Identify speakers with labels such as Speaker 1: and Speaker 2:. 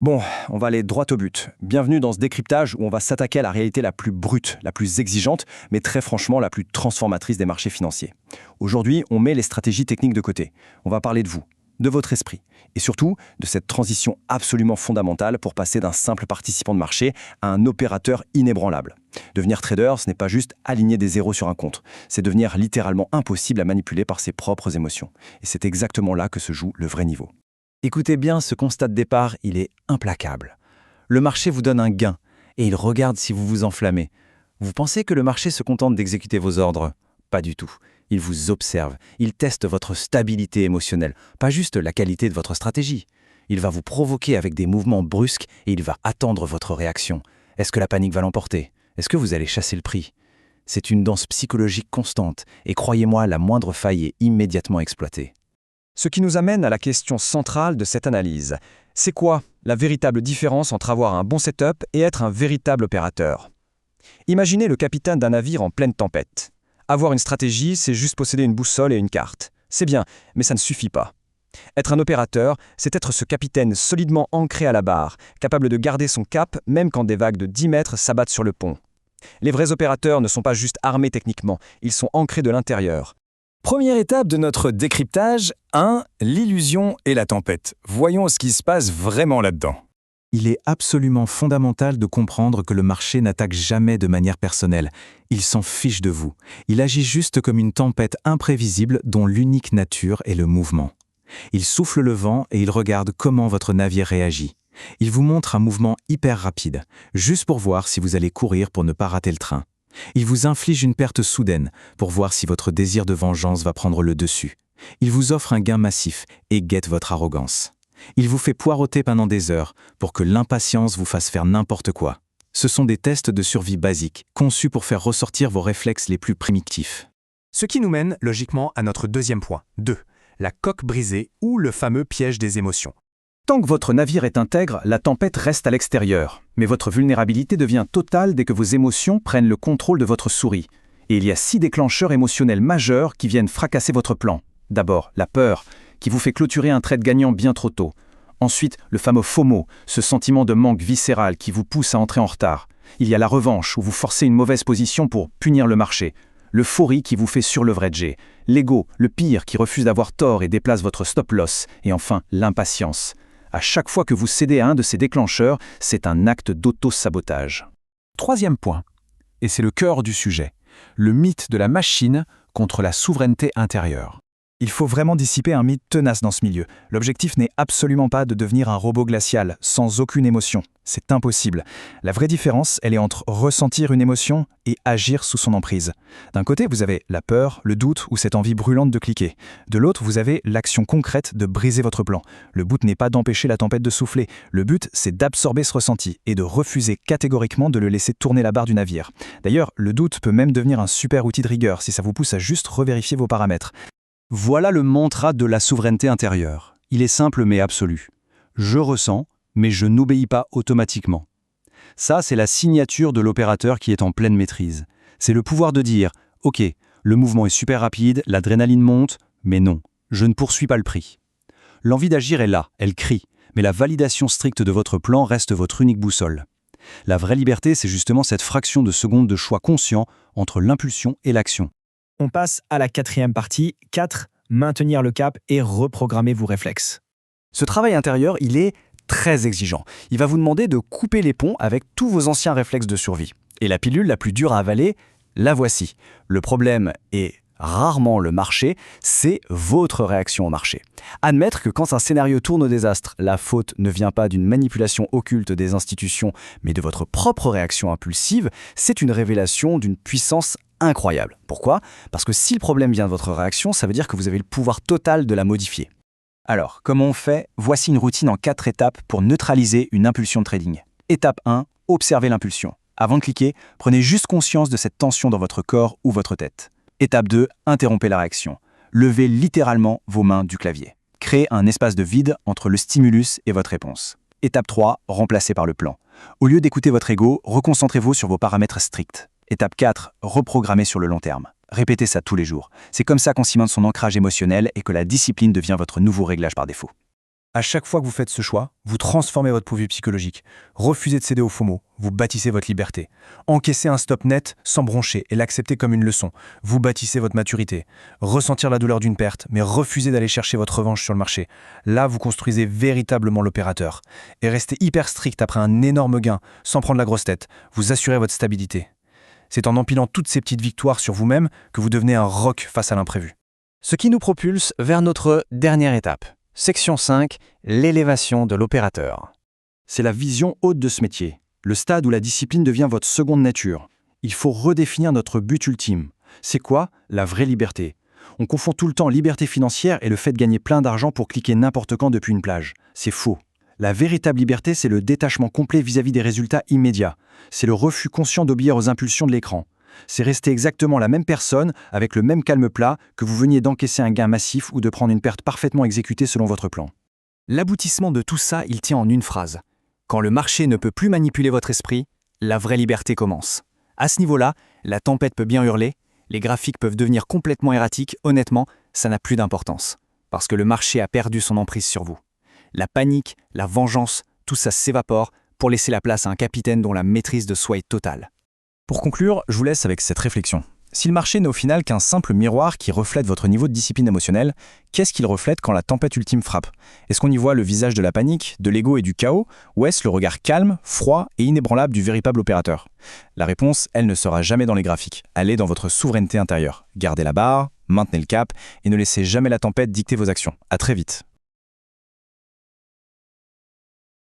Speaker 1: Bon, on va aller droit au but. Bienvenue dans ce décryptage où on va s'attaquer à la réalité la plus brute, la plus exigeante, mais très franchement la plus transformatrice des marchés financiers. Aujourd'hui, on met les stratégies techniques de côté. On va parler de vous, de votre esprit, et surtout de cette transition absolument fondamentale pour passer d'un simple participant de marché à un opérateur inébranlable. Devenir trader, ce n'est pas juste aligner des zéros sur un compte, c'est devenir littéralement impossible à manipuler par ses propres émotions. Et c'est exactement là que se joue le vrai niveau. Écoutez bien, ce constat de départ, il est implacable. Le marché vous donne un gain et il regarde si vous vous enflammez. Vous pensez que le marché se contente d'exécuter vos ordres? Pas du tout. Il vous observe, il teste votre stabilité émotionnelle, pas juste la qualité de votre stratégie. Il va vous provoquer avec des mouvements brusques et il va attendre votre réaction. Est-ce que la panique va l'emporter? Est-ce que vous allez chasser le prix? C'est une danse psychologique constante et croyez-moi, la moindre faille est immédiatement exploitée. Ce qui nous amène à la question centrale de cette analyse. C'est quoi la véritable différence entre avoir un bon setup et être un véritable opérateur? Imaginez le capitaine d'un navire en pleine tempête. Avoir une stratégie, c'est juste posséder une boussole et une carte. C'est bien, mais ça ne suffit pas. Être un opérateur, c'est être ce capitaine solidement ancré à la barre, capable de garder son cap même quand des vagues de 10 mètres s'abattent sur le pont. Les vrais opérateurs ne sont pas juste armés techniquement, ils sont ancrés de l'intérieur. Première étape de notre décryptage, 1. L'illusion et la tempête. Voyons ce qui se passe vraiment là-dedans.
Speaker 2: Il est absolument fondamental de comprendre que le marché n'attaque jamais de manière personnelle. Il s'en fiche de vous. Il agit juste comme une tempête imprévisible dont l'unique nature est le mouvement. Il souffle le vent et il regarde comment votre navire réagit. Il vous montre un mouvement hyper rapide, juste pour voir si vous allez courir pour ne pas rater le train. Il vous inflige une perte soudaine pour voir si votre désir de vengeance va prendre le dessus. Il vous offre un gain massif et guette votre arrogance. Il vous fait poireauter pendant des heures pour que l'impatience vous fasse faire n'importe quoi. Ce sont des tests de survie basiques, conçus pour faire ressortir vos réflexes les plus primitifs.
Speaker 3: Ce qui nous mène logiquement à notre deuxième point. 2. La coque brisée ou le fameux piège des émotions.
Speaker 1: Tant que votre navire est intègre, la tempête reste à l'extérieur. Mais votre vulnérabilité devient totale dès que vos émotions prennent le contrôle de votre souris. Et il y a 6 déclencheurs émotionnels majeurs qui viennent fracasser votre plan. D'abord, la peur, qui vous fait clôturer un trade gagnant bien trop tôt. Ensuite, le fameux FOMO, ce sentiment de manque viscéral qui vous pousse à entrer en retard. Il y a la revanche, où vous forcez une mauvaise position pour punir le marché. L'euphorie qui vous fait surleverager. L'ego, le pire, qui refuse d'avoir tort et déplace votre stop-loss. Et enfin, l'impatience. À chaque fois que vous cédez à un de ces déclencheurs, c'est un acte d'auto-sabotage.
Speaker 2: Troisième point, et c'est le cœur du sujet, le mythe de la machine contre la souveraineté intérieure.
Speaker 4: Il faut vraiment dissiper un mythe tenace dans ce milieu. L'objectif n'est absolument pas de devenir un robot glacial, sans aucune émotion. C'est impossible. La vraie différence, elle est entre ressentir une émotion et agir sous son emprise. D'un côté, vous avez la peur, le doute ou cette envie brûlante de cliquer. De l'autre, vous avez l'action concrète de briser votre plan. Le but n'est pas d'empêcher la tempête de souffler. Le but, c'est d'absorber ce ressenti et de refuser catégoriquement de le laisser tourner la barre du navire. D'ailleurs, le doute peut même devenir un super outil de rigueur si ça vous pousse à juste revérifier vos paramètres.
Speaker 1: Voilà le mantra de la souveraineté intérieure. Il est simple mais absolu. Je ressens, mais je n'obéis pas automatiquement. Ça, c'est la signature de l'opérateur qui est en pleine maîtrise. C'est le pouvoir de dire « Ok, le mouvement est super rapide, l'adrénaline monte, mais non, je ne poursuis pas le prix. » L'envie d'agir est là, elle crie, mais la validation stricte de votre plan reste votre unique boussole. La vraie liberté, c'est justement cette fraction de seconde de choix conscient entre l'impulsion et l'action.
Speaker 4: On passe à la 4e partie. 4. Maintenir le cap et reprogrammer vos réflexes.
Speaker 1: Ce travail intérieur, il est très exigeant. Il va vous demander de couper les ponts avec tous vos anciens réflexes de survie. Et la pilule la plus dure à avaler, la voici. Le problème est rarement le marché, c'est votre réaction au marché. Admettre que quand un scénario tourne au désastre, la faute ne vient pas d'une manipulation occulte des institutions, mais de votre propre réaction impulsive, c'est une révélation d'une puissance incroyable. Pourquoi? Parce que si le problème vient de votre réaction, ça veut dire que vous avez le pouvoir total de la modifier. Alors, comment on fait? Voici une routine en 4 étapes pour neutraliser une impulsion de trading. Étape 1, observez l'impulsion. Avant de cliquer, prenez juste conscience de cette tension dans votre corps ou votre tête. Étape 2, interrompez la réaction. Levez littéralement vos mains du clavier. Créez un espace de vide entre le stimulus et votre réponse. Étape 3, remplacez par le plan. Au lieu d'écouter votre ego, reconcentrez-vous sur vos paramètres stricts. Étape 4, reprogrammez sur le long terme. Répétez ça tous les jours. C'est comme ça qu'on cimente son ancrage émotionnel et que la discipline devient votre nouveau réglage par défaut.
Speaker 4: À chaque fois que vous faites ce choix, vous transformez votre point de vue psychologique. Refusez de céder au FOMO, vous bâtissez votre liberté. Encaissez un stop net sans broncher et l'accepter comme une leçon. Vous bâtissez votre maturité. Ressentir la douleur d'une perte, mais refusez d'aller chercher votre revanche sur le marché. Là, vous construisez véritablement l'opérateur. Et restez hyper strict après un énorme gain, sans prendre la grosse tête. Vous assurez votre stabilité. C'est en empilant toutes ces petites victoires sur vous-même que vous devenez un roc face à l'imprévu.
Speaker 5: Ce qui nous propulse vers notre dernière étape. Section 5, l'élévation de l'opérateur.
Speaker 1: C'est la vision haute de ce métier, le stade où la discipline devient votre seconde nature. Il faut redéfinir notre but ultime. C'est quoi la vraie liberté? On confond tout le temps liberté financière et le fait de gagner plein d'argent pour cliquer n'importe quand depuis une plage. C'est faux. La véritable liberté, c'est le détachement complet vis-à-vis des résultats immédiats. C'est le refus conscient d'obéir aux impulsions de l'écran. C'est rester exactement la même personne, avec le même calme plat, que vous veniez d'encaisser un gain massif ou de prendre une perte parfaitement exécutée selon votre plan.
Speaker 5: L'aboutissement de tout ça, il tient en une phrase. Quand le marché ne peut plus manipuler votre esprit, la vraie liberté commence. À ce niveau-là, la tempête peut bien hurler, les graphiques peuvent devenir complètement erratiques, honnêtement, ça n'a plus d'importance. Parce que le marché a perdu son emprise sur vous. La panique, la vengeance, tout ça s'évapore pour laisser la place à un capitaine dont la maîtrise de soi est totale.
Speaker 4: Pour conclure, je vous laisse avec cette réflexion. Si le marché n'est au final qu'un simple miroir qui reflète votre niveau de discipline émotionnelle, qu'est-ce qu'il reflète quand la tempête ultime frappe? Est-ce qu'on y voit le visage de la panique, de l'ego et du chaos, ou est-ce le regard calme, froid et inébranlable du véritable opérateur? La réponse, elle ne sera jamais dans les graphiques. Elle est dans votre souveraineté intérieure. Gardez la barre, maintenez le cap et ne laissez jamais la tempête dicter vos actions. À très vite.